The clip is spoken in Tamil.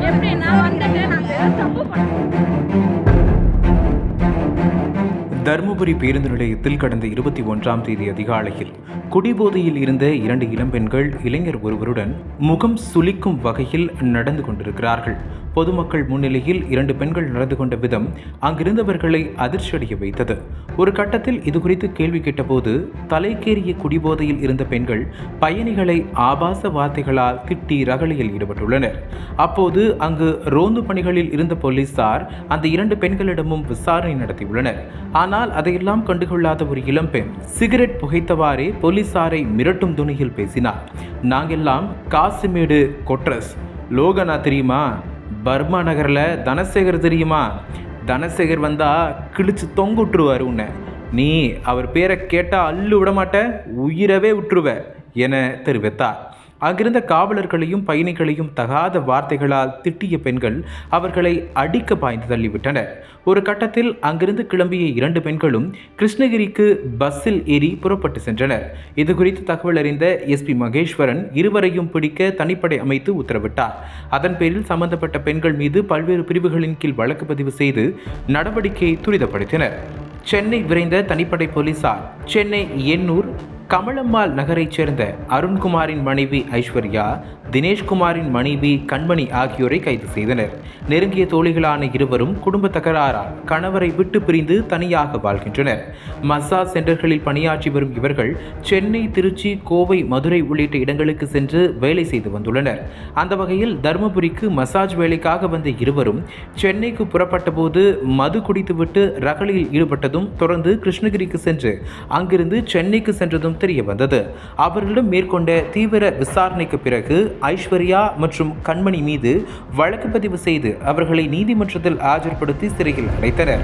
எப்படின்னா வந்துட்டு நாங்க தப்பு பண்ணோம். தருமபுரி பேருந்து நிலையத்தில் கடந்த 21ஆம் தேதி அதிகாலையில் குடிபோதையில் இருந்த 2 இளம்பெண்கள் இளைஞர் ஒருவருடன் முகம் சுளிக்கும் வகையில் நடந்து கொண்டிருக்கிறார்கள். பொதுமக்கள் முன்னிலையில் 2 பெண்கள் நடந்து கொண்ட விதம் அங்கிருந்தவர்களை அதிர்ச்சியடைய வைத்தது. ஒரு கட்டத்தில் இதுகுறித்து கேள்வி கேட்டபோது தலைக்கேறிய குடிபோதையில் இருந்த பெண்கள் பயணிகளை ஆபாச வார்த்தைகளால் திட்டி ரகளையில் ஈடுபட்டுள்ளனர். அப்போது அங்கு ரோந்து பணிகளில் இருந்த போலீசார் அந்த 2 பெண்களிடமும் விசாரணை நடத்தியுள்ளனர். ஆனால் அதையெல்லாம் கண்டுகொள்ளாத ஒரு இளம்பெண் சிகரெட் புகைத்தவாறே போலீசாரை மிரட்டும் துணியில் பேசினார். நாங்கெல்லாம் காசிமேடு கொட்ரஸ் லோகனா தெரியுமா? பர்மா நகரில் தனசேகர் தெரியுமா? தனசேகர் வந்தா கிழிச்சு தொங்க விட்டுருவார் உன்னை. நீ அவர் பேரை கேட்டால் அள்ளு விட மாட்ட, உயிரவே விட்டுருவ என தெரிவித்தார். அங்கிருந்த காவலர்களையும் பயணிகளையும் தகாத வார்த்தைகளால் திட்டிய பெண்கள் அவர்களை அடிக்க பாய்ந்து தள்ளிவிட்டனர். ஒரு கட்டத்தில் அங்கிருந்து கிளம்பிய 2 பெண்களும் கிருஷ்ணகிரிக்கு பஸ்ஸில் ஏறி புறப்பட்டு சென்றனர். இதுகுறித்து தகவல் அறிந்த எஸ்பி மகேஸ்வரன் இருவரையும் பிடிக்க தனிப்படை அமைத்து உத்தரவிட்டார். அதன் பேரில் சம்பந்தப்பட்ட பெண்கள் மீது பல்வேறு பிரிவுகளின் கீழ் வழக்கு பதிவு செய்து நடவடிக்கையை துரிதப்படுத்தினர். சென்னை விரைந்த தனிப்படை போலீசார் சென்னை எண்ணூர் கமலம்மாள் நகரைச் சேர்ந்த அருண்குமாரின் மனைவி ஐஸ்வர்யா, தினேஷ்குமாரின் மனைவி கண்மணி ஆகியோரை கைது செய்தனர். நெருங்கிய தோழிகளான இருவரும் குடும்ப தகராறால் கணவரை விட்டு பிரிந்து தனியாக வாழ்கின்றனர். மசாஜ் சென்டர்களில் பணியாற்றி வரும் இவர்கள் சென்னை, திருச்சி, கோவை, மதுரை உள்ளிட்ட இடங்களுக்கு சென்று வேலை செய்து வந்துள்ளனர். அந்த வகையில் தருமபுரிக்கு மசாஜ் வேலைக்காக வந்த இருவரும் சென்னைக்கு புறப்பட்ட போது மது குடித்துவிட்டு ரகளையில் ஈடுபட்டதும் தொடர்ந்து கிருஷ்ணகிரிக்கு சென்று அங்கிருந்து சென்னைக்கு சென்றதும் தெரிய வந்தது. அவர்களிடம் மேற்கொண்ட தீவிர விசாரணைக்கு பிறகு ஐஸ்வர்யா மற்றும் கண்மணி மீது வழக்கு பதிவு செய்து அவர்களை நீதிமன்றத்தில் ஆஜர்படுத்தி சிறையில் அடைத்தனர்.